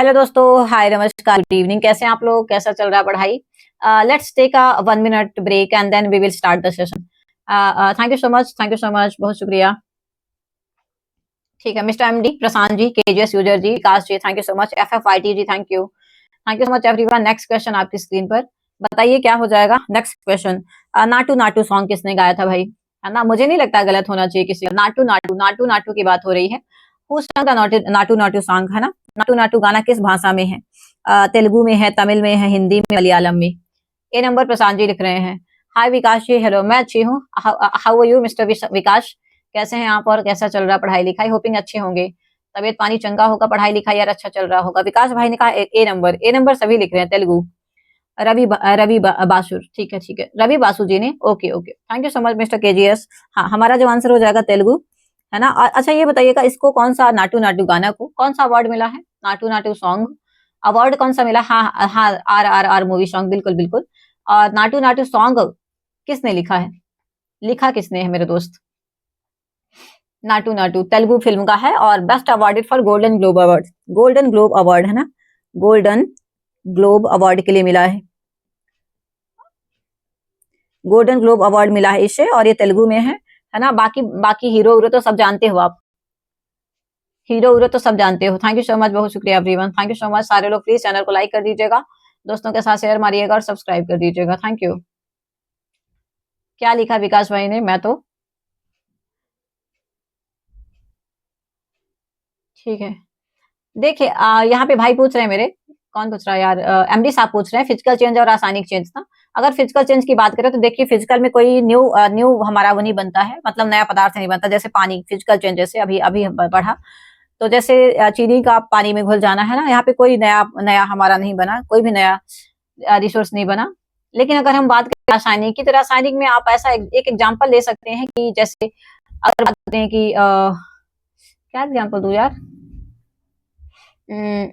Hello दोस्तों, हाय नमस्कार, good evening. कैसे हैं आप लोग? कैसा चल रहा है पढ़ाई? Let's take a 1 minute break and then we will start the session. Thank you so much, thank you so much, बहुत शुक्रिया। ठीक है, mister MD, Prashant ji, KGS user ji, Vikas ji, thank you so much, FFIT ji, thank you so much everyone. Next question आपकी screen पर, बताइए क्या हो जाएगा next question. Naatu Naatu song किसने गाया था भाई? है ना, मुझे नहीं लगता गलत होना चाहिए किसी का। नाटू नाटू नाटू नाटू की बात हो रही है। Who sang the Naatu Naatu song, है ना? नाटू नाटू गाना किस भाषा में है? तेलुगु में है, तमिल में है, हिंदी में, मलयालम में? ए नंबर प्रशांत जी लिख रहे हैं। हाय विकास जी, हेलो, मैं अच्छी हूँ। हाउ आर यू मिस्टर विकास? कैसे हैं आप और कैसा चल रहा है पढ़ाई लिखाई? होपिंग अच्छे होंगे, तबीयत पानी चंगा होगा, पढ़ाई लिखाई यार अच्छा चल रहा होगा। विकास भाई ने कहा ए नंबर सभी लिख रहे हैं तेलुगु। बासुर, ठीक है ठीक है, रवि बासु जी ने, okay okay, thank you so much mister KGS. हाँ, हमारा जो आंसर हो जाएगा तेलुगु, है ना? अच्छा ये बताइएगा, इसको कौन सा नाटू नाटू गाना को कौन सा अवार्ड मिला है? नाटू नाटू सॉन्ग अवार्ड कौन सा मिला? हाँ हाँ, RRR मूवी सॉन्ग, बिल्कुल बिल्कुल। और नाटू नाटू सॉन्ग किसने लिखा है? लिखा किसने है मेरे दोस्त? नाटू नाटू तेलुगु फिल्म का है और best awarded for golden globe award. Golden globe award, है ना? गोल्डन ग्लोब अवार्ड के लिए मिला है। गोल्डन ग्लोब अवार्ड मिला है इसे, और ये तेलुगु में है ना? बाकी बाकी हीरो वीरो तो सब जानते हो आप, हीरो वीरो तो सब जानते हो। थैंक यू सो मच, बहुत शुक्रिया everyone, thank you so much. सारे लोग प्लीज चैनल को लाइक कर दीजिएगा, दोस्तों के साथ शेयर मारिएगा और सब्सक्राइब कर दीजिएगा, थैंक यू। क्या लिखा विकास भाई ने? मैं तो ठीक है। देखिए, यहाँ पे भाई पूछ रहे हैं मेरे, कौन पूछ रहा है यार? एमडी साहब पूछ रहे हैं फिजिकल चेंज और रासायनिक चेंज ना। अगर फिजिकल चेंज की बात करें तो देखिए, फिजिकल में कोई न्यू हमारा वो नहीं बनता है, मतलब नया पदार्थ नहीं बनता। जैसे पानी, फिजिकल चेंज जैसे अभी अभी बढ़ा, तो जैसे चीनी का पानी में घुल जाना, है ना? यहाँ पे कोई नया नया हमारा नहीं बना, कोई भी नया रिसोर्स नहीं बना। लेकिन अगर हम बात करें रासायनिक की, तो रासायनिक में आप ऐसा एक एग्जाम्पल ले सकते हैं कि जैसे अगर बात करते हैं कि क्या एग्जाम्पल दूं यार? हम्म,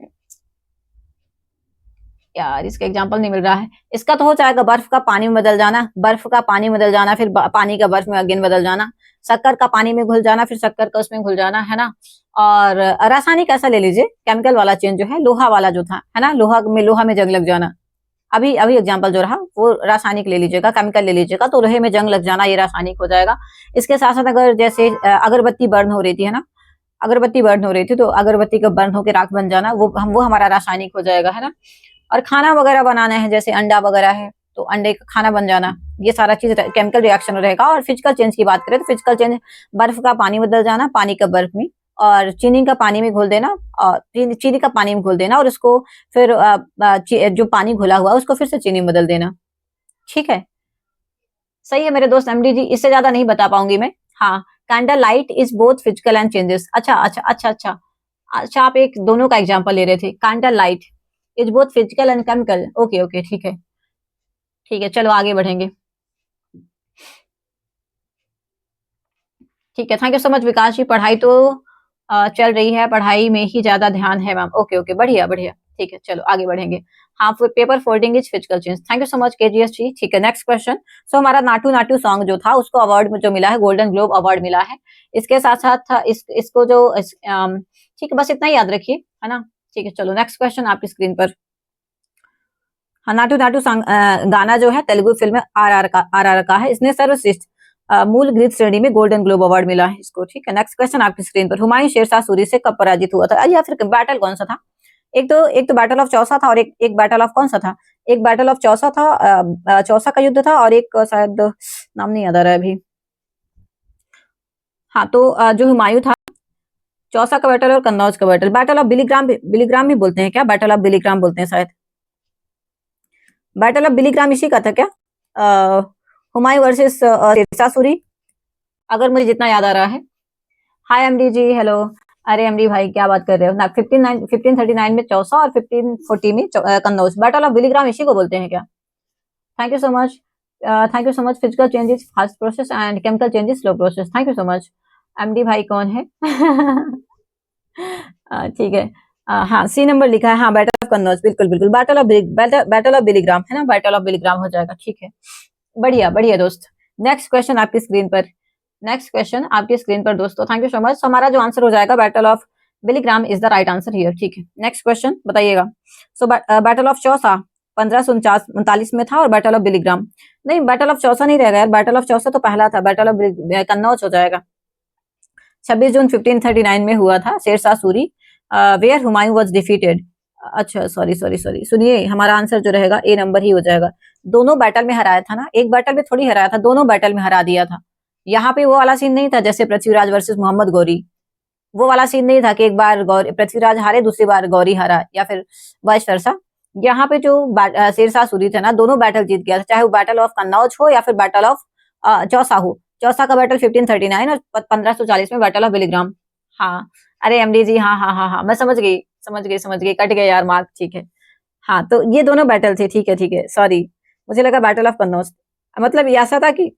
यार इसका एग्जांपल नहीं मिल रहा है। इसका तो हो जाएगा बर्फ का पानी में बदल जाना, बर्फ का पानी में बदल जाना, फिर पानी का बर्फ में अगेन बदल जाना, शक्कर का पानी में घुल जाना, फिर शक्कर का उसमें घुल जाना, है ना? और रासायनिक ऐसा ले लीजिए, केमिकल वाला चेंज जो है, लोहा वाला जो था, है ना? लोहा में जंग लग जाना। अभी अभी एग्जाम्पल जो रहा वो रासायनिक ले लीजिएगा, केमिकल ले लीजिएगा, तो लोहे में जंग लग जाना ये रासायनिक हो जाएगा। इसके साथ साथ अगर जैसे अगरबत्ती बर्न हो रही थी, है ना? अगरबत्ती बर्न हो रही थी, तो अगरबत्ती का बर्न होकर राख बन जाना, वो हमारा रासायनिक हो जाएगा, है ना? और खाना वगैरह बनाना है, जैसे अंडा वगैरह है, तो अंडे का खाना बन जाना, ये सारा चीज केमिकल रिएक्शन रहेगा। और फिजिकल चेंज की बात करें तो फिजिकल चेंज बर्फ का पानी बदल जाना, पानी का बर्फ में, और चीनी का पानी में घोल देना, और चीनी का पानी में घोल देना, और उसको फिर जो पानी घुला हुआ उसको फिर से चीनी में बदल देना। ठीक है, सही है मेरे दोस्त एमडी जी, इससे ज्यादा नहीं बता पाऊंगी मैं। हाँ, candle light is both physical and changes. अच्छा अच्छा अच्छा अच्छा, अच्छा आप एक दोनों का एग्जांपल ले रहे थे। Candle light is both physical and chemical, okay okay, ठीक है ठीक है, चलो आगे बढ़ेंगे। ठीक है, thank you so much Vikas जी। पढ़ाई तो चल रही है, पढ़ाई में ही ज्यादा ध्यान है मैम, ओके ओके, बढ़िया बढ़िया, ठीक है, चलो आगे बढ़ेंगे। हाँ, paper folding is physical change, thank you so much KGS ji. ठीक है, नेक्स्ट क्वेश्चन। सो हमारा नाटू नाटू सॉन्ग जो था उसको अवार्ड जो मिला है, गोल्डन ग्लोब अवार्ड मिला है। इसके साथ साथ इसको जो ठीक है, बस इतना ही याद रखिए, है ना? ठीक है, चलो नेक्स्ट क्वेश्चन आपकी स्क्रीन पर। हाँ, नाटू नाटू सॉन्ग गाना जो है तेलुगु फिल्म आर आर का है। इसने सर्वश्रेष्ठ मूल गीत श्रेणी में गोल्डन ग्लोब अवार्ड मिला है इसको। ठीक है, नेक्स्ट क्वेश्चन आपकी स्क्रीन पर। हुमायूं शेरशाह सूरी से कब पराजित हुआ था, या फिर बैटल कौन सा था? एक तो बैटल ऑफ चौसा था, और एक बैटल ऑफ कौन सा था? एक बैटल ऑफ चौसा था, चौसा का युद्ध था, और एक शायद नाम नहीं याद आ रहा है अभी। हाँ, तो जो हुमायूं था, चौसा का बैटल और कन्नौज का बैटल, बैटल ऑफ बिलीग्राम, बिलीग्राम भी बोलते हैं क्या? बैटल ऑफ बिलीग्राम बोलते हैं शायद। बैटल ऑफ बिलीग्राम इसी का था क्या? अ, हुमायूं वर्सेस शेरशाह सूरी, अगर मुझे जितना याद आ रहा है। हाय एमडी जी, हेलो। अरे एमडी भाई क्या बात कर रहे हो ना? 1539 में चौसा और 1540 में कन्नौज। बैटल ऑफ बिलीग्राम इसी को बोलते हैं क्या? Thank you so much, thank you so much. Physical changes fast process and chemical changes slow process, thank you so much. MD भाई कौन है? ठीक है, हाँ सी नंबर लिखा है, हाँ बैटल ऑफ कन्नौज, बिल्कुल बिल्कुल, बैटल ऑफ बिलीग्राम, है ना? बैटल ऑफ बिलीग्राम हो जाएगा, ठीक है, बढ़िया बढ़िया दोस्त। नेक्स्ट क्वेश्चन आपकी स्क्रीन पर, नेक्स्ट क्वेश्चन आपकी स्क्रीन पर दोस्तों, थैंक यू सो मच। हमारा जो आंसर हो जाएगा battle of milligram is the right answer here. ठीक है, नेक्स्ट क्वेश्चन बताइएगा। सो बैटल ऑफ चौसा 1549 में था और बैटल ऑफ बिलीग्राम, नहीं बैटल ऑफ चौसा नहीं रहेगा यार, बैटल ऑफ चौसा तो पहला था, बैटल ऑफ कन्नौज हो जाएगा। 26 जून 1539 में हुआ था, Shershah Suri, where Humayun was defeated. अच्छा सॉरी सॉरी सॉरी, सुनिए हमारा आंसर जो रहेगा ए नंबर ही हो जाएगा। दोनों बैटल में हराया था ना, एक बैटल में थोड़ी हराया था, दोनों बैटल में हरा दिया था। यहाँ पे वो वाला सीन नहीं था जैसे पृथ्वीराज वर्सेस मोहम्मद गौरी, वो वाला सीन नहीं था कि एक बार गौरी पृथ्वीराज हारे दूसरी बार गौरी हारा या फिर वाइस वर्सा। यहाँ पे जो शेरशाह सूरी थे ना, दोनों बैटल जीत गया था, चाहे वो बैटल ऑफ कन्नौज हो या फिर बैटल ऑफ चौसा हो। चौसा का बैटल 1539 और 1540 में बैटल ऑफ बिलीग्राम। हाँ अरे एमडी जी, हाँ हाँ हाँ हाँ मैं समझ गई समझ गई समझ गई, कट गए यार मार्क। ठीक है हाँ, तो ये दोनों बैटल थे। ठीक है सॉरी, मुझे लगा बैटल ऑफ कन्नौज, मतलब ये ऐसा था कि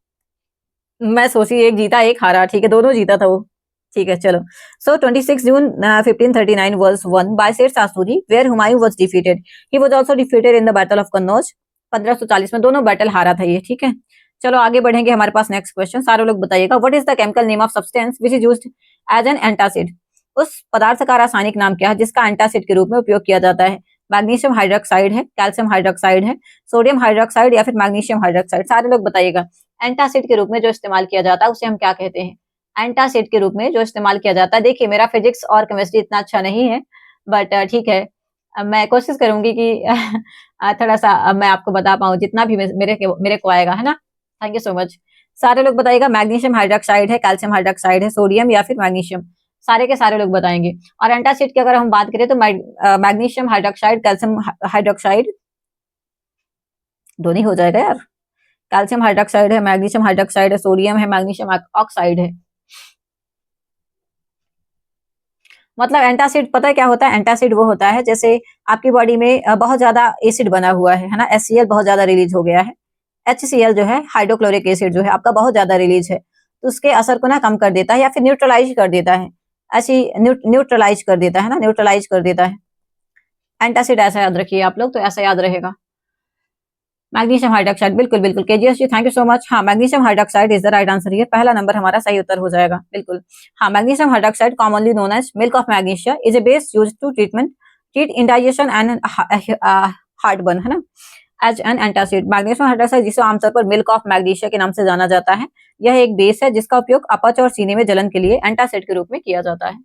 मैं सोची एक जीता एक हारा, ठीक है दोनों जीता था वो। ठीक है चलो। सो 26 जून 1539 was won by Sher Shah Suri where Humayun was defeated. He was also defeated in the battle of Kannauj. 1540 में दोनों बैटल हारा था ये। ठीक है चलो आगे बढ़ेंगे, हमारे पास नेक्स्ट क्वेश्चन, सारे लोग बताइएगा। What is the chemical name of substance which is used as an antacid. उस पदार्थ का रासायनिक नाम क्या है जिसका एंटासिड के रूप में उपयोग किया जाता है। मैग्नीशियम हाइड्रोक्साइड है, कैल्शियम हाइड्रोक्साइड है, सोडियम हाइड्रोक्साइड या फिर मैग्नीशियम हाइड्रोक्साइड, सारे लोग बताइएगा। एंटासिड के रूप में जो इस्तेमाल किया जाता है उसे हम क्या कहते हैं। एंटासिड के रूप में जो इस्तेमाल किया जाता है, देखिए मेरा फिजिक्स और केमिस्ट्री इतना अच्छा नहीं है, बट ठीक है मैं कोशिश करूंगी कि थोड़ा सा मैं आपको बता पाऊं जितना भी मेरे को आएगा, है ना। Thank you so much. सारे लोग बताइएगा, मैग्नीशियम हाइड्रोक्साइड है, कैल्शियम हाइड्रोक्साइड है, सोडियम या फिर मैग्नीशियम, सारे के सारे लोग बताएंगे। और एंटासिड की अगर हम बात करें तो मैग्नीशियम हाइड्रोक्साइड, कैल्शियम हाइड्रोक्साइड दोनों ही हो जाएगा यार। कैल्शियम हाइड्रोक्साइड है, मैग्नीशियम हाइड्रोक्साइड है, सोडियम है, मैग्नीशियम ऑक्साइड है। मतलब एंटासिड पता है क्या होता है, एंटासिड वो होता है जैसे आपकी बॉडी में बहुत ज्यादा एसिड बना हुआ है ना, HCl बहुत ज्यादा रिलीज हो गया है, HCl जो है हाइड्रोक्लोरिक एसिड जो है आपका बहुत ज्यादा रिलीज है, तो उसके असर को ना कम कर देता है या फिर न्यूट्रलाइज कर देता है, ऐसी न्यूट्रलाइज कर देता है ना, न्यूट्रलाइज कर देता है एंटासिड, ऐसा याद रखिए आप लोग, तो ऐसा याद रहेगा। मैग्नीशियम हाइड्रोक्साइड, बिल्कुल बिल्कुल KGS ji, thank you so much. हाँ magnesium hydroxide is the right answer here, पहला नंबर हमारा सही उत्तर हो जाएगा बिल्कुल। हाँ magnesium hydroxide commonly known as milk of magnesia is a base used to treat indigestion and heartburn, है ना, as an antacid. Magnesium hydroxide जिसे आमतौर पर मिल्क ऑफ मैग्नीशिया के नाम से जाना जाता है, यह एक बेस है जिसका उपयोग अपच और सीने में जलन के लिए एंटासिड के रूप में किया जाता है।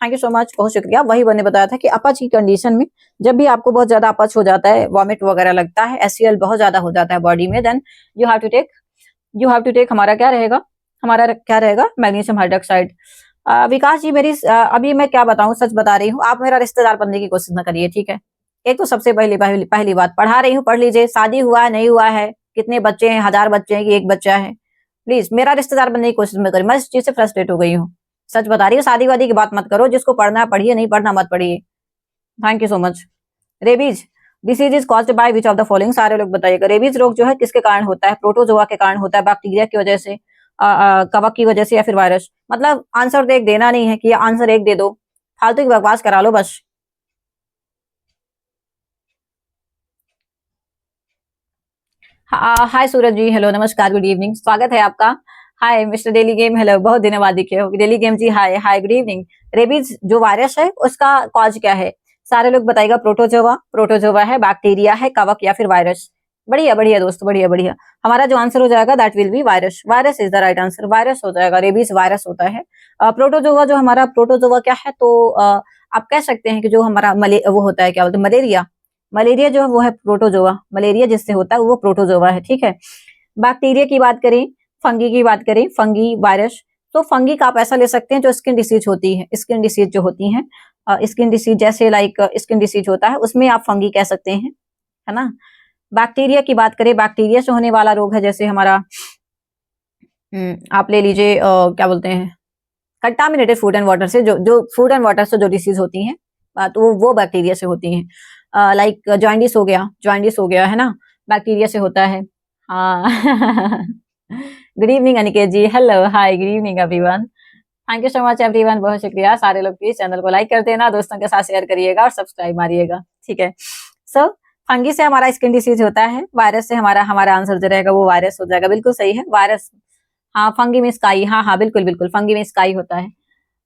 थैंक यू सो मच, बहुत शुक्रिया। वही मैंने बताया था कि अपच की कंडीशन में जब भी आपको बहुत ज्यादा अपच हो जाता है, वॉमिट वगैरह लगता है, HCl बहुत ज्यादा हो जाता है बॉडी में, then you have to take हमारा क्या रहेगा मैग्नीशियम हाइड्रोक्साइड। विकास जी मेरी अभी मैं क्या बताऊं, सच बता रही हूँ, आप मेरा रिश्तेदार बनने की कोशिश न करिए, ठीक है। एक तो सबसे पहली बात, पढ़ा रही हूँ पढ़ लीजिए, शादी हुआ है नहीं हुआ है, कितने बच्चे हैं, 1000 बच्चे हैं कि एक बच्चा है, प्लीज मेरा रिश्तेदार बनने की कोशिश मत करिए, मैं इस चीज से फ्रस्ट्रेट हो गई हूँ। सच बता रही हूँ, शादी वादी की बात मत करो, जिसको पढ़ना है पढ़िए, नहीं पढ़ना मत पढ़िए। Thank you so much. Rabies disease is caused by which of the following, सारे लोग बताइएगा। रेबीज रोग जो है किसके कारण होता है, प्रोटोजोआ के कारण होता है, बैक्टीरिया की वजह से, कवक की वजह से या फिर वायरस। मतलब आंसर तो एक देना नहीं है कि आंसर एक दे दो, फालतू की बकवास करा लो बस। हाय सूरज जी, हेलो नमस्कार गुड इवनिंग, स्वागत है आपका। हाय मिस्टर डेली गेम, हेलो, बहुत दिनों बाद दिखे हो। डेली गेम जी हाय हाय गुड इवनिंग। रेबीज जो वायरस है उसका कॉज क्या है, सारे लोग बताइएगा। प्रोटोजोवा है, बैक्टीरिया है, कवक या फिर वायरस। बढ़िया बढ़िया दोस्त, बढ़िया बढ़िया। हमारा जो आंसर हो जाएगा that will be virus, virus is the right answer, virus हो जाएगा, रेबीज वायरस होता है। प्रोटोजोवा जो हमारा, प्रोटोजोवा क्या है तो आप कह सकते हैं कि जो हमारा वो होता है क्या बोलते हैं, मलेरिया, मलेरिया जो है वो है प्रोटोजोआ, मलेरिया जिससे होता है वो प्रोटोजोआ है, ठीक है। बैक्टीरिया की बात करें, फंगी की बात करें, फंगी वायरस, तो फंगी का आप ऐसा ले सकते हैं जो स्किन डिसीज होती है, स्किन डिसीज जो होती है, स्किन डिसीज जैसे लाइक स्किन डिसीज होता है उसमें आप फंगी कह सकते हैं, है ना। बैक्टीरिया की बात करें, बैक्टीरिया से होने वाला रोग है जैसे हमारा आप ले लीजिए क्या बोलते हैं, कंटामिनेटेड फूड एंड वाटर से, जो फूड एंड वाटर से जो डिसीज होती हैं, तो वो बैक्टीरिया से होती हैं। लाइक जॉइंडिस हो गया है ना, बैक्टीरिया से होता है। हाँ good evening Aniket ji, hello hi good evening everyone, thank you so much everyone, बहुत शुक्रिया। सारे लोग प्लीज चैनल को लाइक कर देना, दोस्तों के साथ शेयर करिएगा और सब्सक्राइब मारिएगा, ठीक है। सो फंगी से हमारा स्किन डिसीज होता है, वायरस से हमारा आंसर जो रहेगा वो वायरस हो जाएगा, बिल्कुल सही है वायरस। हाँ फंगी में स्काई, हाँ हाँ बिल्कुल बिल्कुल, फंगी में स्काई होता है।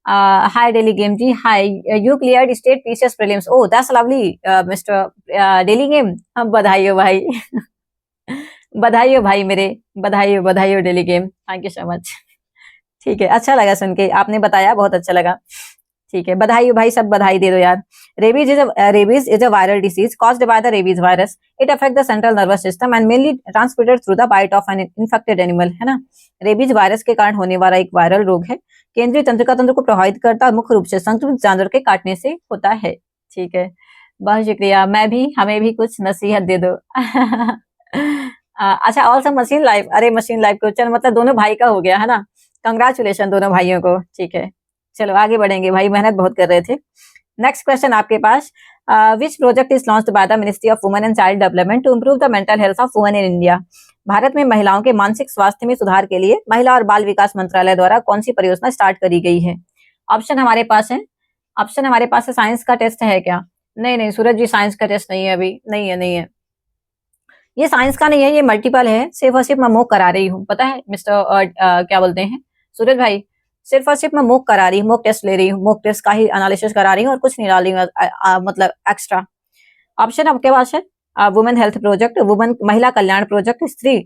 Hi Daily Game ji, hi. You cleared state PCS prelims. Oh, that's lovely, Mr. Daily Game. बधाई हो भाई. बधाई हो भाई मेरे. बधाई हो daily game. Thank you so much. ठीक है, अच्छा लगा सुन के, आपने बताया बहुत अच्छा लगा. ठीक है, बधाई हो भाई, सब बधाई दे दो यार. Rabies is a viral disease caused by the rabies virus. It affects the central nervous system and mainly transmitted through the bite of an infected animal. है ना. रेबीज वायरस के कारण होने वाला एक वायरल रोग है. केंद्रीय तंत्रिका तंत्र को प्रभावित करता है, मुख्य रूप से संक्रमित जानवर के काटने से होता है. ठीक है, बहुत शुक्रिया. हमें भी कुछ नसीहत दे दो. अच्छा, ऑल्सो मशीन लाइफ. अरे मशीन लाइफ क्वेश्चन मतलब दोनों भाई का हो गया है ना. कंग्रेचुलेशन दोनों भाइयों को. ठीक है, चलो आगे बढ़ेंगे. भाई मेहनत बहुत कर रहे थे. नेक्स्ट क्वेश्चन आपके पास. Which project is launched by the ministry of women and child development to improve the mental health of women in India. Bharat में महिलाओं के मानसिक स्वास्थ्य में सुधार के लिए महिला और बाल विकास मंत्रालय द्वारा कौन सी परियोजना स्टार्ट करी गई है. ऑप्शन हमारे पास है. साइंस का टेस्ट है क्या? नहीं सूरज जी, साइंस का टेस्ट नहीं है अभी. नहीं है. ये साइंस का नहीं है, ये मल्टीपल है. सिर्फ और सिर्फ मैं मॉक करा रही हूँ, पता है मिस्टर क्या बोलते हैं सूरज भाई. सिर्फ और सिर्फ मैं मॉक करा रही हूँ, मॉक टेस्ट ले रही हूँ, मॉक टेस्ट का ही एनालिसिस करा रही हूँ और कुछ नहीं डाल रही हूँ मतलब एक्स्ट्रा. ऑप्शन आपके पास है वुमेन हेल्थ प्रोजेक्ट, वुमेन महिला कल्याण प्रोजेक्ट, स्त्री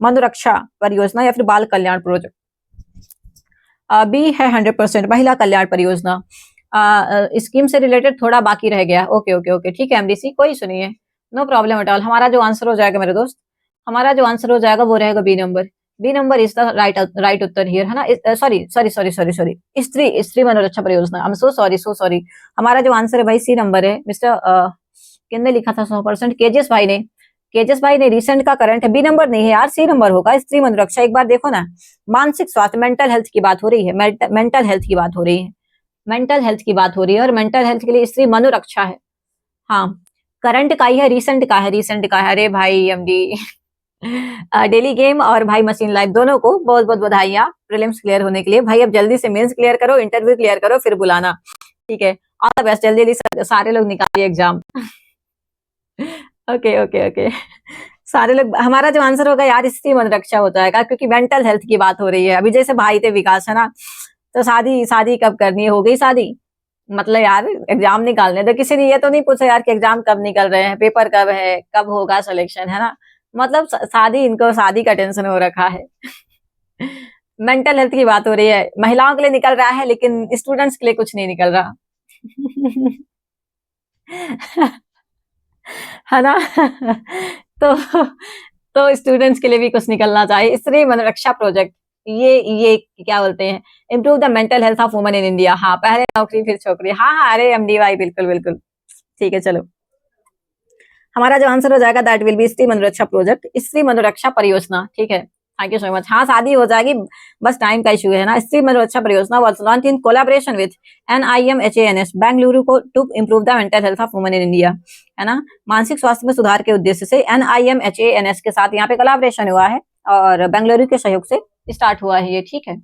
मनुरक्षा परियोजना या फिर बाल कल्याण प्रोजेक्ट. बी है 100% महिला कल्याण परियोजना. स्कीम से रिलेटेड थोड़ा बाकी रह गया. ओके ठीक है एमडीसी, कोई सुनिए, नो प्रॉब्लम एट ऑल. हमारा जो आंसर हो जाएगा मेरे दोस्त, हमारा जो आंसर हो जाएगा वो रहेगा B number. B number is the right उत्तर हियर, है ना. Sorry Stree Manoraksha Pariyojana. I am so sorry. हमारा जो आंसर है भाई सी नंबर है. मिस्टर किसने लिखा था 100%? केजेस भाई ने रिसेंट का करंट है. बी नंबर नहीं है यार, सी नंबर होगा. स्त्री मनोरक्षा, एक बार देखो ना, मानसिक स्वास्थ्य मेंटल हेल्थ की बात हो रही है. मेंटल हेल्थ की बात हो रही है. और मेंटल हेल्थ के लिए स्त्री मनोरक्षा है. हाँ, करंट का ही है, रिसेंट का है. अरे भाई एमडी डेली गेम और भाई मशीन लाइफ दोनों को बहुत बहुत बधाइयां प्रीलिम्स क्लियर होने के लिए. भाई अब जल्दी से मेंस क्लियर करो, इंटरव्यू क्लियर करो, फिर बुलाना. ठीक है, ऑल द बेस्ट. जल्दी सारे लोग निकालिए एग्जाम. ओके. सारे लोग, हमारा जो आंसर होगा यार स्त्री मनोरक्षा होता है, क्योंकि मेंटल हेल्थ की बात हो रही है. अभी जैसे भाई थे विकास, है ना, तो शादी कब करनी है, हो गई शादी. मतलब यार एग्जाम निकालने तो किसी ने ये तो नहीं पूछा यार कि एग्जाम कब निकल रहे हैं, पेपर कब है, कब होगा सिलेक्शन, है ना. मतलब इनको शादी का टेंशन हो रखा है. मेंटल हेल्थ की बात हो रही है, महिलाओं के लिए निकल रहा है लेकिन स्टूडेंट्स के लिए कुछ नहीं निकल रहा. है ना. तो स्टूडेंट्स के लिए भी कुछ निकलना चाहिए. स्त्री मनोरक्षा प्रोजेक्ट, ये क्या बोलते हैं, improve the mental health of women in India. हाँ, पहले नौकरी फिर छोकरी. हाँ, अरे एमडी भाई बिल्कुल. ठीक है, चलो हमारा जो आंसर हो जाएगा दैट विल बी स्त्री मनोरक्षा प्रोजेक्ट, स्त्री मनोरक्षा परियोजना. ठीक है, थैंक यू सो मच. हाँ, शादी हो जाएगी, बस टाइम का इशू है ना. Stree Manoraksha Pariyojana was launched in collaboration with NIMHANS Bengaluru को to improve the mental health of women in India. है ना, मानसिक स्वास्थ्य में सुधार के उद्देश्य से NIMHANS के साथ यहाँ पे कोलैबोरेशन हुआ है और बेंगलुरु के सहयोग से स्टार्ट हुआ है ये. ठीक है,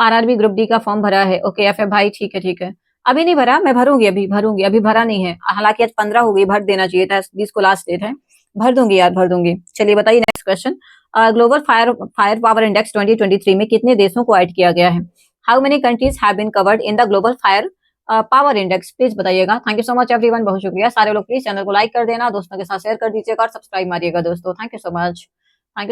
RRB ग्रुप डी का फॉर्म भरा है. ओके एफ भाई, ठीक है. अभी नहीं भरा, मैं भरूंगी, अभी भरा नहीं है. हालांकि आज 15 हो गई, भर देना चाहिए था, 20 को लास्ट डेट है. भर दूंगी. चलिए बताइए next question. Global fire power index 2023 में कितने देशों को ऐड किया गया है? How many countries have been covered in the global fire power index, please बताइएगा. Thank you so much everyone, बहुत शुक्रिया. सारे लोग प्लीज चैनल को लाइक कर देना, दोस्तों के साथ शेयर कर दीजिएगा और सब्सक्राइब मारिएगा दोस्तों. Thank you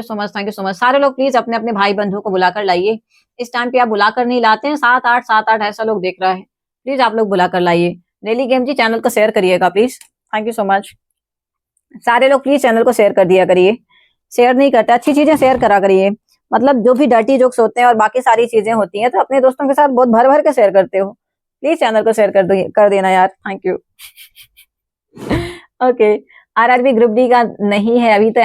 so much. सारे लोग प्लीज अपने अपने भाई बंधुओं को बुलाकर लाइए. इस टाइम पे आप बुलाकर नहीं लाते हैं, 7-8 ऐसा लोग देख रहा है. प्लीज आप लोग बुलाकर लाइए. डेली गेम जी चैनल को शेयर करिएगा please. Thank you so much. सारे लोग प्लीज चैनल को शेयर कर दिया करिए. शेयर नहीं करते, अच्छी चीजें शेयर करा करिए. मतलब जो भी डर्टी जोक्स होते हैं और बाकी सारी चीजें होती हैं तो अपने दोस्तों के साथ बहुत भर भर के शेयर करते हो. प्लीज चैनल को शेयर कर देना यार. Thank you. Okay, RRB group D का नहीं है अभी तो.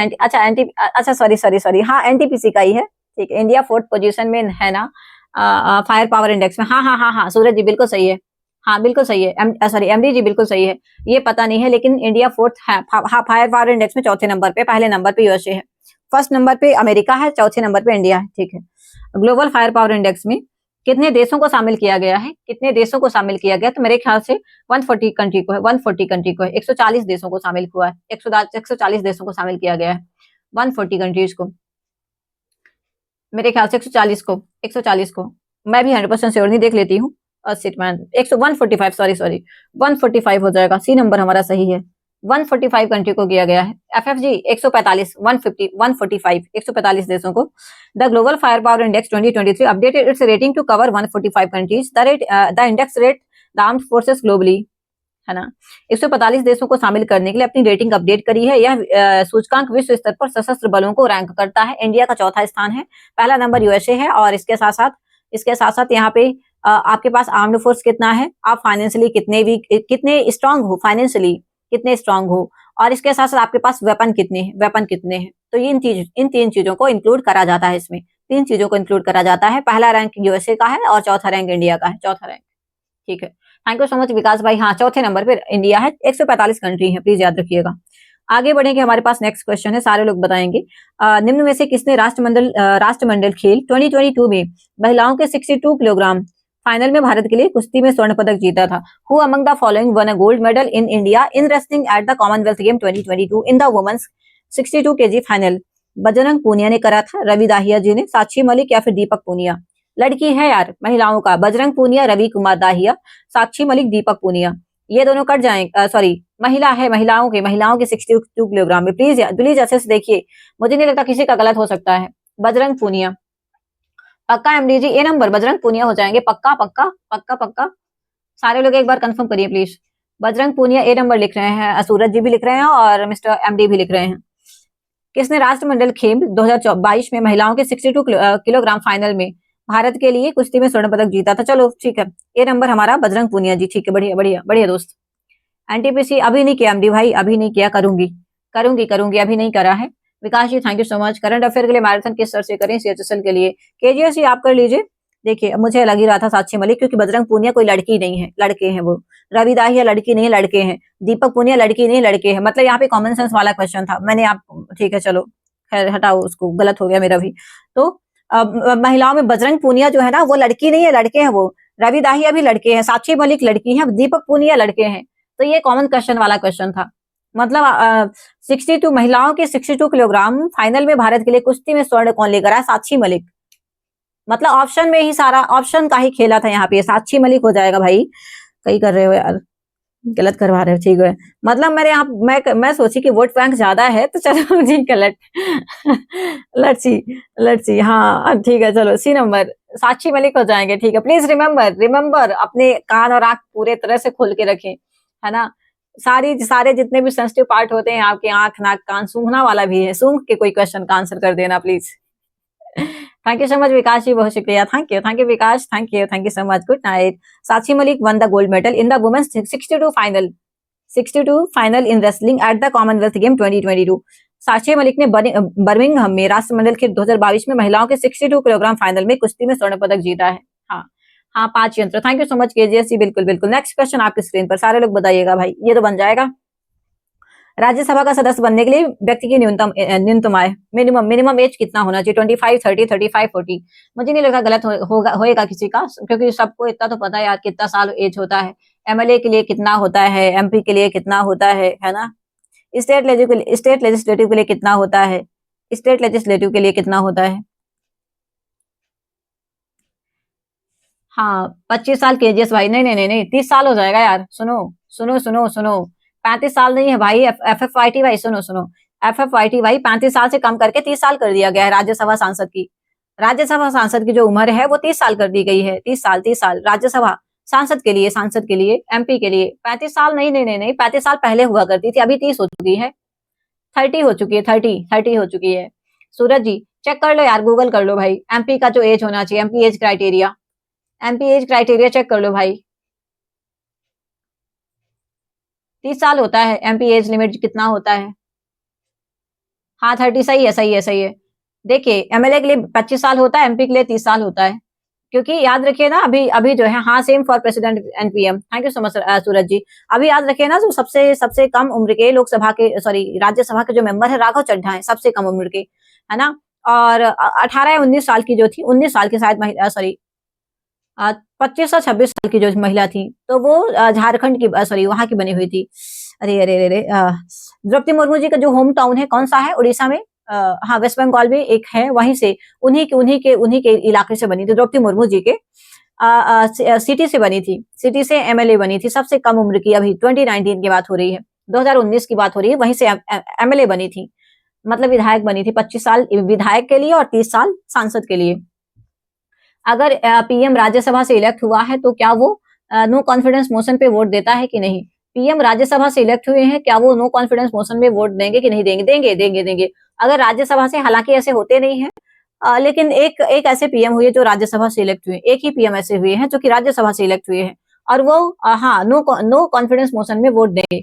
अच्छा सॉरी. हाँ, NTPC का ही है. ठीक है, इंडिया 4th पोजीशन में है ना फायर पावर इंडेक्स में. हाँ, सूरज जी बिल्कुल सही है. हाँ बिल्कुल सही है. सॉरी एमडी जी बिल्कुल सही है. ये पता नहीं है लेकिन इंडिया 4th है. हाँ, फायर पावर इंडेक्स में 4थे नंबर पे, पहले नंबर पे यूएसए है, फर्स्ट नंबर पे अमेरिका है, 4थे नंबर पे इंडिया है. ठीक है, ग्लोबल फायर पावर इंडेक्स में कितने देशों को शामिल किया गया है? तो मेरे ख्याल से 140 कंट्री को है. 140 देशों को शामिल हुआ है. 140 देशों को शामिल किया गया है. 140 कंट्रीज को, मेरे ख्याल से 140 को मैं भी 100% श्योर नहीं, देख लेती हूँ। मैन 145, सॉरी 145 हो जाएगा। सी नंबर हमारा सही है। 145 कंट्री को किया गया है। FFG 145, 150, 145, 145 देशों को। The global fire power index 2023 updated its rating to cover 145 countries. The index rate the armed forces globally, है ना। 145 देशों को शामिल करने के लिए अपनी रेटिंग अपडेट करी है। यह सूचकांक विश्व स्तर पर सशस्त्र बलों को रैंक करता है। इंडिया का चौथा स्थान है, पहला नंबर यूएसए है। और इसके साथ साथ यहाँ पे आपके पास आर्म्ड फोर्स कितना है, आप फाइनेंशियली कितने स्ट्रांग हो, फाइनेंशियली कितने स्ट्रांग हो, और इसके साथ साथ आपके पास वेपन कितने हैं। तो ये इन तीन चीजों को इंक्लूड करा जाता है। इसमें 3 चीजों को इंक्लूड करा जाता है। पहला रैंक यूएसए का है और चौथा रैंक इंडिया का है, चौथा रैंक। ठीक है, थैंक यू सो मच विकास भाई। हाँ, चौथे नंबर पे इंडिया है। 145 कंट्री है, प्लीज याद रखिएगा। आगे बढ़ेंगे, हमारे पास नेक्स्ट क्वेश्चन है, सारे लोग बताएंगे। निम्न में से किसने राष्ट्रमंडल खेल 2022 में महिलाओं के 62 किलोग्राम फाइनल में भारत के लिए कुश्ती में स्वर्ण पदक जीता था? Who among the following won a gold medal in India in wrestling at the Commonwealth game 2022 in the women's 62 kg final? Bajrang Punia ने करा था, रवि दाहिया जी ने, साक्षी मलिक या फिर दीपक पूनिया? लड़की है यार, महिलाओं का बजरंग पूनिया, रवि कुमार दाहिया, साक्षी मलिक, दीपक पूनिया। ये दोनों कट जाएंगे, सॉरी महिला है, महिलाओं के 62 किलोग्राम में। प्लीज अच्छे से देखिए, मुझे नहीं लगता किसी का गलत हो सकता है। बजरंग पूनिया पक्का, MD ji A number Bajrang Punia हो जाएंगे, पक्का पक्का पक्का पक्का। सारे लोग एक बार कंफर्म करिए please. Bajrang Punia A number लिख रहे हैं, सूरज जी भी लिख रहे हैं और मिस्टर एमडी भी लिख रहे हैं। किसने राष्ट्रमंडल खेल 2022 में महिलाओं के 62 किलोग्राम फाइनल में भारत के लिए कुश्ती में स्वर्ण पदक जीता था? चलो ठीक है, ए नंबर हमारा बजरंग पूनिया जी। ठीक है, बढ़िया बढ़िया बढ़िया दोस्त। एनटीपीसी अभी नहीं किया एमडी भाई, अभी नहीं किया, करूंगी, अभी नहीं करा है। Vikas ji thank you so much. Current affair के लिए मैराथन किस सर से करें? सीएचएसएल के लिए केजीएस ही आप कर लीजिए। देखिए मुझे लग ही रहा था साक्षी मलिक, क्योंकि बजरंग पूनिया कोई लड़की नहीं है, लड़के हैं वो। रवि दाहिया लड़की नहीं है, लड़के हैं। दीपक पूनिया लड़की नहीं, लड़के हैं। मतलब यहाँ पे कॉमन सेंस वाला क्वेश्चन था, मैंने आप, ठीक है चलो खैर हटाओ उसको, गलत हो गया मेरा भी। तो महिलाओं में बजरंग पूनिया जो है ना, वो लड़की नहीं है, लड़के हैं वो। रवि दाहिया भी लड़के हैं, साक्षी मलिक लड़की है, दीपक पूनिया लड़के हैं। तो ये कॉमन क्वेश्चन वाला क्वेश्चन था। मतलब 62 महिलाओं के 62 किलोग्राम फाइनल में भारत के लिए कुश्ती में स्वर्ण कौन लेकर आया? साक्षी मलिक। मतलब ऑप्शन में ही सारा ऑप्शन का ही खेला था यहाँ पे, साक्षी मलिक हो जाएगा भाई। कहीं कर रहे हो यार, गलत करवा रहे हो, ठीक है। मतलब मेरे यहाँ मैं सोची कि वोट बैंक ज्यादा है, तो चलो जी गलत। लेट्स सी, हाँ ठीक है, चलो सी नंबर साक्षी मलिक हो जाएंगे। ठीक है, प्लीज रिमेम्बर अपने कान और आंख पूरे तरह से खोल के रखें, है ना। सारे जितने भी सेंसिटिव पार्ट होते हैं आपके, आंख नाक कान, सूंघना वाला भी है, सूंघ के कोई क्वेश्चन का आंसर कर देना please. Thank you so much Vikas ji, बहुत शुक्रिया। Thank you Vikas, thank you so much. Good night. Sakshi Malik won the gold medal in the women's 62 final in wrestling at the Commonwealth game 2022। Sakshi Malik ने बर्मिंघम में राष्ट्रमंडल खेल 2022 में महिलाओं के 62 किलोग्राम फाइनल में कुश्ती में स्वर्ण पदक जीता है। हाँ 5 यंत्र। Thank you so much KGS ji, बिल्कुल। नेक्स्ट क्वेश्चन आपकी स्क्रीन पर, सारे लोग बताइएगा भाई, ये तो बन जाएगा। राज्यसभा का सदस्य बनने के लिए व्यक्ति की न्यूनतम आय, मिनिमम एज कितना होना चाहिए? 25, 30, 35, 40? मुझे नहीं लगता गलत होएगा किसी का, क्योंकि सबको इतना तो पता है यार कितना साल एज होता है। एमएलए के लिए कितना होता है, एमपी के लिए कितना होता है ना। स्टेट लेजिस्लेटिव के लिए कितना होता है, स्टेट लेजिस्लेटिव के लिए कितना होता है? हाँ 25 साल केजीएस भाई। नहीं 30 साल हो जाएगा यार। सुनो 35 साल नहीं है भाई। एफएफवाईटी भाई सुनो एफएफवाईटी भाई, 35 साल से कम करके 30 साल कर दिया गया है। राज्यसभा सांसद की जो उम्र है वो 30 साल कर दी गई है। 30 साल राज्यसभा सांसद के लिए एमपी के लिए 35 साल नहीं 35 साल पहले हुआ करती थी, अभी 30 हो चुकी है, 30 हो चुकी है, 30 हो चुकी है। सूरज जी चेक कर लो यार, गूगल कर लो भाई, एमपी का जो एज होना चाहिए, एमपी एज क्राइटेरिया चेक कर लो भाई। 30 साल होता है एमपी एज लिमिट, कितना होता है? हाँ 30, सही है। देखिए एमएलए के लिए 25 साल होता है, एमपी के लिए 30 साल होता है। क्योंकि याद रखिए ना, अभी जो है, हाँ same for president and PM. Thank you so much Suraj ji. अभी याद रखिए ना, जो सबसे कम उम्र के लोकसभा के, सॉरी राज्यसभा के जो मेंबर है, राघव चड्ढा है सबसे कम उम्र के, है ना। और 18 या 19 साल की जो थी, 19 साल की शायद महिला, सॉरी 25 और 26 साल की जो महिला थी, तो वो झारखंड की, सॉरी वहां की बनी हुई थी। अरे द्रौपदी मुर्मू जी का जो होम टाउन है कौन सा है उड़ीसा में? हाँ वेस्ट बंगाल में एक है, वहीं से उन्हीं के इलाके से बनी थी, द्रौपदी मुर्मू जी के सिटी से बनी थी, सिटी से एमएलए बनी थी, सबसे कम उम्र की, अभी 2019 की बात हो रही है, 2019 की बात हो रही है, वहीं से एमएलए बनी थी, मतलब विधायक बनी थी, 25 साल विधायक के लिए और 30 साल सांसद के लिए। अगर पीएम राज्यसभा से इलेक्ट हुआ है तो क्या वो नो कॉन्फिडेंस मोशन पे वोट देता है कि नहीं? पीएम राज्यसभा से इलेक्ट हुए हैं, क्या वो नो कॉन्फिडेंस मोशन में वोट देंगे कि नहीं देंगे? देंगे, देंगे, देंगे। अगर राज्यसभा से, हालांकि ऐसे होते नहीं है, लेकिन एक एक ऐसे पीएम हुए जो राज्यसभा से इलेक्ट हुए, एक ही पीएम ऐसे हुए हैं जो कि राज्यसभा से इलेक्ट हुए हैं, और वो हाँ नो कॉन्फिडेंस मोशन में वोट देंगे।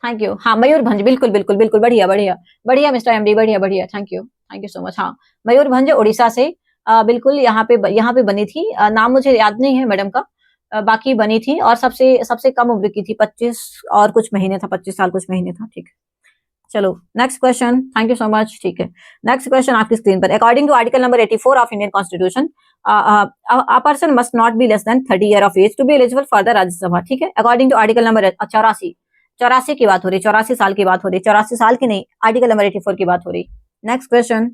Thank you. हाँ मयूरभंज, बिल्कुल बिल्कुल बिल्कुल, बढ़िया बढ़िया बढ़िया मिस्टर एमडी, बढ़िया बढ़िया, थैंक यू सो मच। हाँ मयूरभंज उड़ीसा से, बिल्कुल यहाँ पे बनी थी, नाम मुझे याद नहीं है मैडम का, बाकी बनी थी, और सबसे सबसे कम उम्र की थी, 25 और कुछ महीने था, 25 साल कुछ महीने था, ठीक है। चलो next question, thank you so much, ठीक है। नेक्स्ट क्वेश्चन आपकी स्क्रीन पर, according to article number 84 of Indian constitution, a person must not be less than 30 year of age to be eligible for the Rajya Sabha, ठीक है। According to article number 84, 84 की बात हो रही, 84 साल की बात हो रही, 84 साल की नहीं, आर्टिकल नंबर 84 की बात हो रही। नेक्स्ट क्वेश्चन,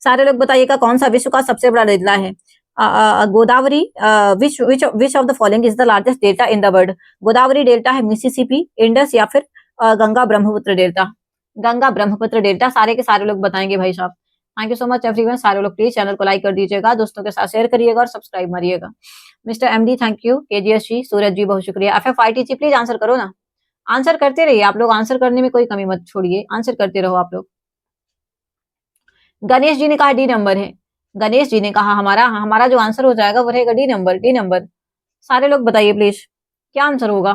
सारे लोग बताइएगा कौन सा विश्व का सबसे बड़ा डेल्टा है? Godavari, which of the following is the largest delta in the world? Godavari delta है, मिसिसिपी, इंडस, या फिर गंगा ब्रह्मपुत्र डेल्टा? गंगा ब्रह्मपुत्र डेल्टा, सारे के सारे लोग बताएंगे भाई साहब। Thank you so much everyone, सारे लोग प्लीज चैनल को लाइक कर दीजिएगा, दोस्तों के साथ शेयर करिएगा और सब्सक्राइब मारिएगा। Mister MD thank you, KGS ji, Suraj ji बहुत शुक्रिया, एफएफआईटी जी प्लीज आंसर करो ना, आंसर करते रहिए आप लोग, आंसर करने में कोई कमी मत छोड़िए, आंसर करते रहो आप लोग। गणेश जी ने कहा डी नंबर है, गणेश जी ने कहा हमारा हमारा जो आंसर हो जाएगा वो रहेगा डी नंबर, डी नंबर। सारे लोग बताइए प्लीज क्या आंसर होगा?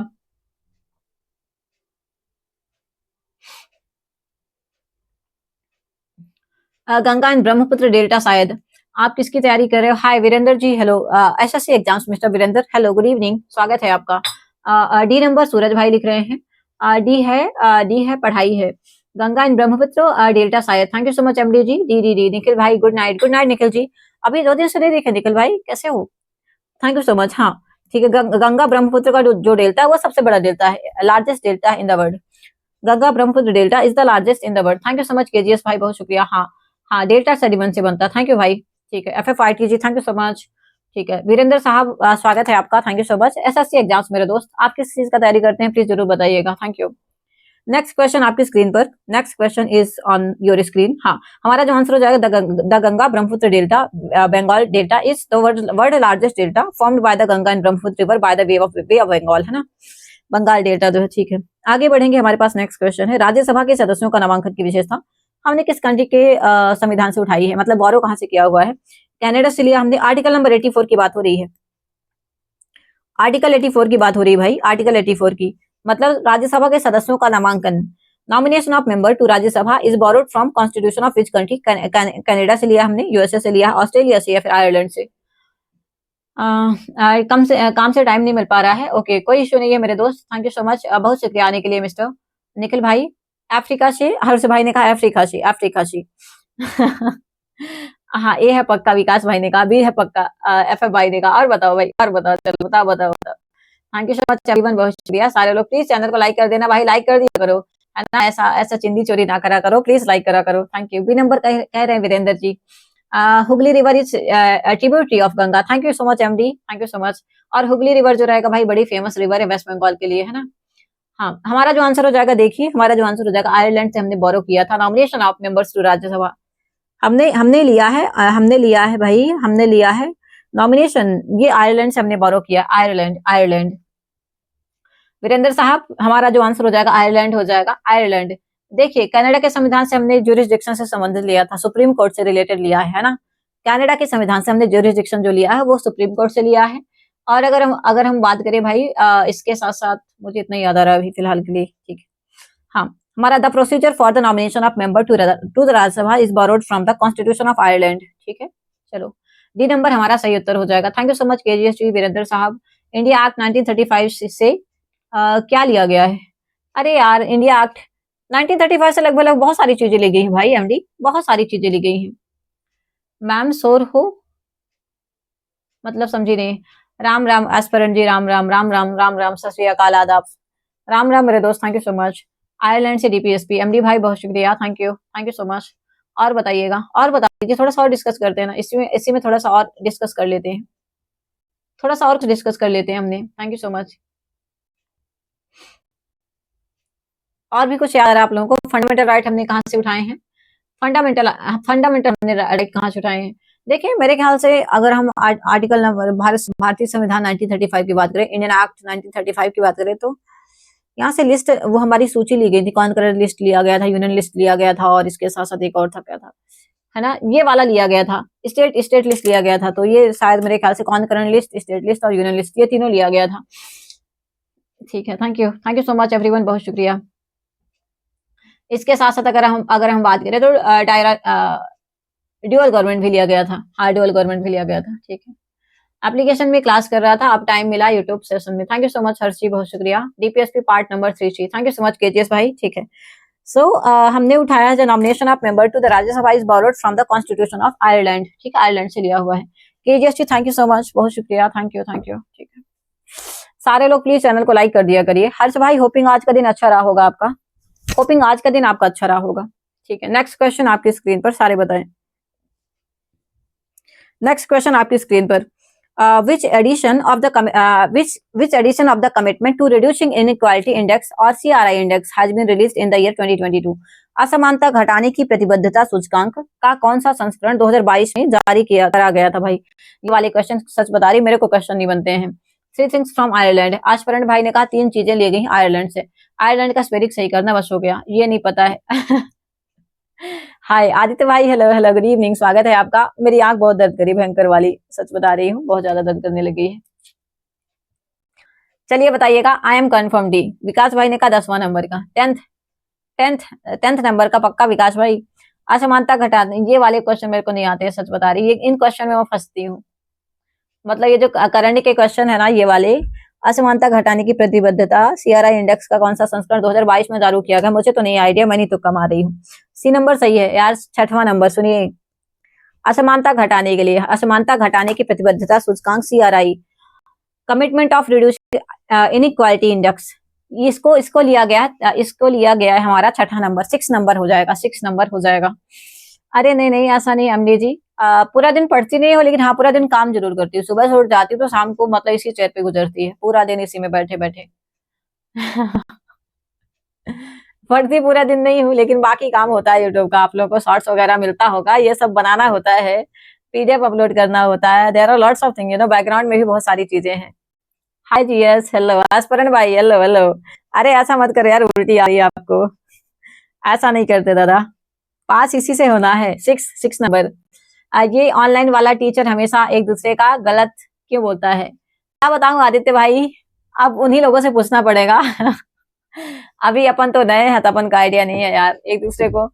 गंगा एंड ब्रह्मपुत्र डेल्टा शायद। आप किसकी तैयारी कर रहे हो? Hi Virendra ji, hello, SSC exams mister Virendra, hello good evening, स्वागत है आपका। डी नंबर सूरज भाई लिख रहे हैं, डी है पढ़ाई है, गंगा एंड ब्रह्मपुत्र डेल्टा शायद। Thank you so much MD ji, D Nikhil भाई, गुड नाइट निखिल जी, अभी 2 दिन से नहीं देखे निखिल भाई, कैसे हो? Thank you so much. हाँ ठीक है, गंगा ब्रह्मपुत्र का जो डेल्टा है वो सबसे बड़ा डेल्टा है, largest delta in the world, Ganga Brahmaputra delta is the largest in the world. Thank you so much KGS भाई, बहुत शुक्रिया। हाँ हाँ डेल्टा सेडिमेंट से बनता है, थैंक यू भाई, ठीक है। एफएफआईटी ji thank you so much, ठीक है। वीरेंद्र साहब स्वागत है आपका, thank you so much. SSC exams मेरे दोस्त, आप किस चीज का तैयारी करते हैं प्लीज जरूर बताइएगा, थैंक यू। नेक्स्ट क्वेश्चन आपकी स्क्रीन पर, next question is on your screen. हाँ हमारा जो आंसर हो जाएगा the Ganga Brahmaputra delta, Bengal delta is the world largest delta formed by the Ganga and Brahmaputra river by the way of Bengal, है ना, बंगाल डेल्टा जो है, ठीक है। आगे बढ़ेंगे, हमारे पास नेक्स्ट क्वेश्चन है, राज्यसभा के सदस्यों का नामांकन की विशेषता हमने किस कंट्री के संविधान से उठाई है, मतलब गौरव कहाँ से किया हुआ है? कनाडा से लिया हमने, आर्टिकल नंबर 84 की बात हो रही है, आर्टिकल 84 की बात हो रही है भाई, आर्टिकल 84 की, मतलब राज्यसभा के सदस्यों का नामांकन, nomination of member to Rajya Sabha is borrowed from constitution of which country? Canada से लिया हमने, यूएसए से लिया, ऑस्ट्रेलिया से, या फिर आयरलैंड से? काम से टाइम नहीं मिल पा रहा है, ओके कोई इश्यू नहीं है मेरे दोस्त, थैंक यू सो मच, बहुत शुक्रिया आने के लिए मिस्टर निखिल भाई। अफ्रीका से, हर्ष भाई ने कहा अफ्रीका से, अफ्रीका से। हाँ ए है पक्का, विकास भाई ने कहा, बी है पक्का, एफ एफ भाई ने कहा, और बताओ भाई, और बताओ, चलो बताओ बताओ बताओ। Thank you so much everyone, बहुत शुक्रिया, सारे लोग प्लीज चैनल को लाइक कर देना भाई, लाइक कर दिया करो, है ना, ऐसा ऐसा चिंदी चोरी ना करा करो, प्लीज लाइक करा करो, थैंक यू। बी नंबर कह रहे हैं Virendra ji, Hooghly river is tributary of Ganga, thank you so much MD, thank you so much. और हुगली रिवर जो रहेगा भाई बड़ी फेमस रिवर है वेस्ट बंगाल के लिए, है ना। हाँ हमारा जो आंसर हो जाएगा, देखिए हमारा जो आंसर हो जाएगा, आयरलैंड से हमने बोरो किया था, nomination of members to Rajya Sabha, हमने लिया है, हमने लिया है भाई, हमने लिया है नॉमिनेशन, ये आयरलैंड से हमने बोरो किया, आयरलैंड, आयरलैंड। वीरेंद्र साहब हमारा जो आंसर हो जाएगा आयरलैंड हो जाएगा, आयरलैंड। देखिए कनाडा के संविधान से हमने ज्यूरिसडिक्शन से संबंधित लिया था, सुप्रीम कोर्ट से रिलेटेड लिया है ना, कनाडा के संविधान से हमने ज्यूरिसडिक्शन जो लिया है वो सुप्रीम कोर्ट से लिया है। और अगर हम बात करें भाई, इसके साथ साथ मुझे इतना याद आ रहा है अभी फिलहाल के लिए, ठीक है। हाँ हमारा the procedure for the nomination of member to the Rajya Sabha is borrowed from the constitution of Ireland, ठीक है। चलो डी नंबर हमारा सही उत्तर हो जाएगा, thank you so much KGS ji, Virendra sahab. India act 1935 से क्या लिया गया है? अरे यार इंडिया एक्ट 1935 से लगभग बहुत सारी चीजें ली गई हैं भाई एमडी, बहुत सारी चीजें ली गई हैं। मैम शोर हो, मतलब समझी नहीं। राम राम एस्पेरेंट जी, राम राम राम राम राम राम, सत श्री अकाल, आदाब, राम राम मेरे दोस्त, thank you so much. Ireland से डीपीएसपी एमडी भाई, बहुत शुक्रिया, थैंक यू सो मच। और बताइएगा, और बता दीजिए, थोड़ा सा और डिस्कस करते हैं ना, इसी में थोड़ा सा और डिस्कस कर लेते हैं, थोड़ा सा और कुछ डिस्कस कर लेते हैं हमने। Thank you so much. और भी कुछ याद आ रहा है आप लोगों को? फंडामेंटल राइट हमने कहाँ से उठाए हैं? फंडामेंटल फंडामेंटल हमने राइट कहाँ से उठाए हैं? देखिए मेरे ख्याल से अगर हम आर्टिकल नंबर भारतीय संविधान 1935 की बात करें, इंडियन एक्ट 1935 की बात करें, तो यहाँ से लिस्ट, वो हमारी सूची ली गई थी, कॉन्करेंट लिस्ट लिया गया था, यूनियन लिस्ट लिया गया था, और इसके साथ साथ एक और था, क्या था, है ना, ये वाला लिया गया था, स्टेट लिस्ट लिया गया था। तो ये शायद मेरे ख्याल से कॉन्करेंट लिस्ट, स्टेट लिस्ट और यूनियन लिस्ट, ये तीनों लिया गया था। ठीक है, thank you so much everyone, बहुत शुक्रिया। इसके साथ साथ अगर हम बात करें तो ड्यूअल गवर्नमेंट भी लिया गया था, ड्यूअल गवर्नमेंट भी लिया गया था। ठीक है, एप्लीकेशन में क्लास कर रहा था, अब टाइम मिला यूट्यूब सेशन में। Thank you so much Harshi, बहुत शुक्रिया। DPSP part number 3 thank you so much KGS भाई। ठीक है, सो हमने उठाया the nomination of member to the Rajya Sabha is borrowed from the constitution of Ireland. ठीक है, आयरलैंड से लिया हुआ है। KGS ji thank you so much, बहुत शुक्रिया, थैंक यू। ठीक है, सारे लोग प्लीज चैनल को लाइक कर दिया करिए। हर्ष भाई होपिंग आज का दिन अच्छा रहा होगा आपका, होपिंग आज का दिन आपका अच्छा रहा होगा। ठीक है, नेक्स्ट क्वेश्चन आपकी स्क्रीन पर, सारे बताएं। नेक्स्ट क्वेश्चन आपकी स्क्रीन पर, which edition of the commitment to reducing inequality index or CRI index has been released in the year 2022? असमानता घटाने की प्रतिबद्धता सूचकांक का कौन सा संस्करण 2022 में जारी करा गया था? भाई ये वाले क्वेश्चन सच बता रही, मेरे को क्वेश्चन नहीं बनते हैं। 3 थिंग्स फ्रॉम आयरलैंड, आशपरण भाई ने कहा 3 चीजें ली गई आयरलैंड से। आयरलैंड का स्पेलिंग सही करना बस हो गया, ये नहीं पता है। हाय आदित्य भाई, हेलो हेलो, गुड इवनिंग, स्वागत है आपका। मेरी आंख बहुत दर्द करी, भयंकर वाली, सच बता रही हूँ, बहुत ज्यादा दर्द करने लगी है। चलिए बताइएगा, आई एम कन्फर्म डी, विकास भाई ने कहा 10वां नंबर का, टेंथ नंबर का पक्का विकास भाई। असमानता घटा, ये वाले क्वेश्चन मेरे को नहीं आते हैं, सच बता रही, इन क्वेश्चन में मैं फंसती हूँ। मतलब ये जो करंट के क्वेश्चन है ना, ये वाले, असमानता घटाने की प्रतिबद्धता सीआरआई इंडेक्स का कौन सा संस्करण 2022 में जारी किया गया, मुझे तो नहीं आइडिया, मैं नहीं तो कमा रही हूँ। सी नंबर सही है यार, 6वां नंबर सुनिए, असमानता घटाने के लिए, असमानता घटाने की प्रतिबद्धता सूचकांक CRI, commitment of reducing inequality index, इसको लिया गया है हमारा 6वां नंबर, 6 नंबर हो जाएगा, 6 नंबर हो जाएगा। अरे नहीं नहीं, ऐसा नहीं एमडी जी, पूरा दिन पढ़ती नहीं हो, लेकिन हाँ पूरा दिन काम जरूर करती हूँ। सुबह से उठ जाती हूँ तो शाम को मतलब इसी चेयर पे गुजरती है, पूरा दिन इसी में बैठे बैठे। पढ़ती पूरा दिन नहीं हूँ, लेकिन बाकी काम होता है यूट्यूब का, आप लोगों को शॉर्ट्स वगैरह मिलता होगा, ये सब बनाना होता है, पीडीएफ अपलोड करना होता है, there are lots of thing, background में भी बहुत सारी चीजें हैं। हाय जी, यस, हेलो आस्परन भाई, हेलो हेलो। अरे ऐसा मत करो यार, उल्टी आ रही है आपको, ऐसा नहीं करते दादा, पास इसी से होना है, 6 नंबर। ये ऑनलाइन वाला टीचर हमेशा एक दूसरे का गलत क्यों बोलता है, क्या बताऊं आदित्य भाई, अब उन्हीं लोगों से पूछना पड़ेगा। अभी अपन तो नए हैं, तो अपन का आइडिया नहीं है यार, एक दूसरे को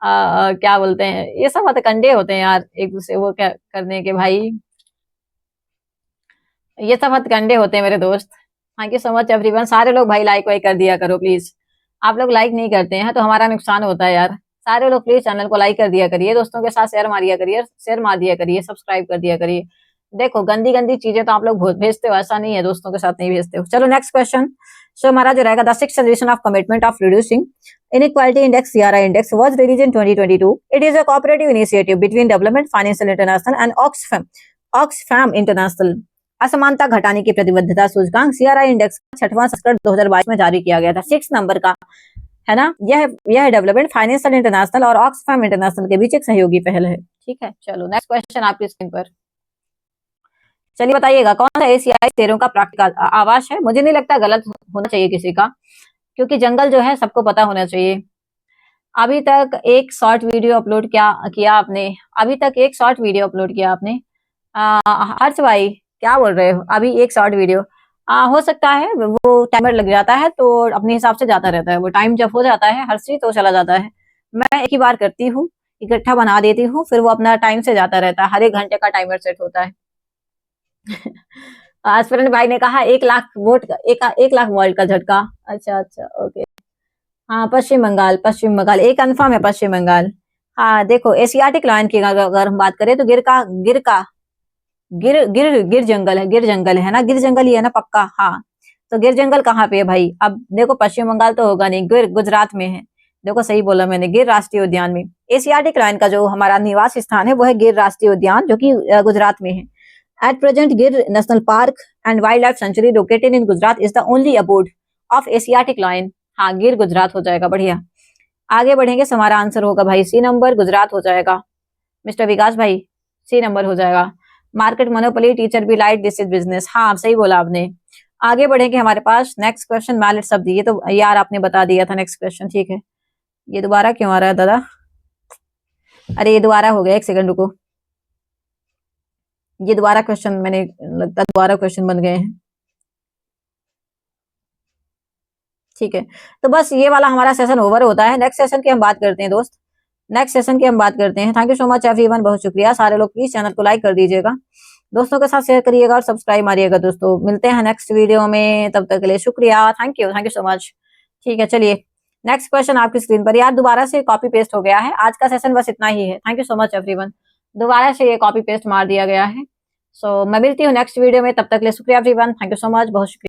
क्या बोलते हैं, ये सब हथकंडे होते हैं यार, एक दूसरे को क्या करने के भाई, ये सब हथकंडे होते हैं मेरे दोस्त। Thank you so much everyone, सारे लोग भाई लाइक वाइक कर दिया करो प्लीज, आप लोग लाइक नहीं करते हैं तो हमारा नुकसान होता है यार। सारे लोग प्लीज चैनल को लाइक कर दिया करिए, दोस्तों के साथ शेयर मारिया करिए, शेयर मार दिया करिए, सब्सक्राइब कर दिया करिए। देखो गंदी गंदी चीजें तो आप लोग भेजते हो, ऐसा नहीं है दोस्तों के साथ नहीं भेजते हो। चलो नेक्स्ट क्वेश्चन, सो हमारा जो रहेगा, the 6th edition of commitment of reducing inequality index CRI index was released in 2022। It is a cooperative initiative between development financial international and Oxfam international. असमानता घटाने की प्रतिबद्धता सूचकांक सीआरआई इंडेक्स का 6वां संस्करण 2022 में जारी किया गया था, 6 नंबर का, है ना। यह डेवलपमेंट फाइनेंशियल इंटरनेशनल और ऑक्सफैम इंटरनेशनल के बीच एक सहयोगी पहल है। ठीक है, चलो नेक्स्ट क्वेश्चन आपकी स्क्रीन पर, चलिए बताइएगा, कौन सा एशियाई शेरों का प्राकृतिक आवास है? मुझे नहीं लगता गलत होना चाहिए किसी का, क्योंकि जंगल जो है सबको पता होना चाहिए। अभी तक एक शॉर्ट वीडियो अपलोड किया आपने, अभी तक एक शॉर्ट वीडियो अपलोड किया आपने, हर्ष भाई क्या बोल रहे हो, अभी एक शॉर्ट वीडियो, हो सकता है वो टाइमर लग जाता है तो अपने हिसाब से जाता रहता है, वो टाइम जब हो जाता है हर चीज तो चला जाता है। मैं एक ही बार करती हूँ, इकट्ठा बना देती हूँ, फिर वो अपना टाइम से जाता रहता है, हर 1 घंटे का टाइमर सेट होता है। आस्पिरेंट भाई ने कहा 1 लाख वोट का, 1 लाख वोल्ट का झटका, अच्छा अच्छा ओके। हाँ पश्चिम बंगाल एक कन्फर्म है, पश्चिम बंगाल। हाँ देखो एशियाटिक लायन की अगर हम बात करें तो गिर जंगल है ना, गिर जंगल ही है ना पक्का, हाँ तो गिर जंगल कहाँ पे है भाई? अब देखो पश्चिम बंगाल तो होगा नहीं, गिर गुजरात में है। देखो सही बोला मैंने, गिर राष्ट्रीय उद्यान में। एशियाटिक लायन का जो हमारा निवास स्थान है वो है गिर राष्ट्रीय उद्यान, जो कि गुजरात में है। At present Gir national park and wildlife sanctuary located in Gujarat is the only abode of Asiatic lion. हाँ, गिर गुजरात हो जाएगा, बढ़िया। आगे बढ़ेंगे, हमारा आंसर होगा भाई सी नंबर, गुजरात हो जाएगा। मिस्टर विकास भाई, सी नंबर हो जाएगा। Market monopoly, teacher B light, this is business. हाँ सही बोला आपने। आगे बढ़ेंगे हमारे पास नेक्स्ट क्वेश्चन, मैलिट शब्द। ये तो यार आपने बता दिया था नेक्स्ट क्वेश्चन, ठीक है। ये दोबारा क्यों आ रहा है दादा? अरे ये दोबारा हो गया, एक सेकंड रुको। ये दोबारा क्वेश्चन, मैंने लगता है दोबारा क्वेश्चन बन गए हैं। ठीक है, तो बस ये वाला हमारा सेशन ओवर होता है। नेक्स्ट सेशन की हम बात करते हैं दोस्त, नेक्स्ट सेशन की हम बात करते हैं। Thank you so much everyone, बहुत शुक्रिया। सारे लोग प्लीज चैनल को लाइक कर दीजिएगा, दोस्तों के साथ शेयर करिएगा और सब्सक्राइब मारिएगा दोस्तों। मिलते हैं नेक्स्ट वीडियो में, तब तक के लिए शुक्रिया, थैंक यू सो मच। ठीक है, चलिए नेक्स्ट क्वेश्चन आपकी स्क्रीन पर। यार दोबारा से कॉपी पेस्ट हो गया है, आज का सेशन बस इतना ही है। Thank you so much everyone, दोबारा से ये कॉपी पेस्ट मार दिया गया है। सो मैं मिलती हूँ नेक्स्ट वीडियो में, तब तक के लिए शुक्रिया everyone, thank you so much, बहुत शुक्रिया।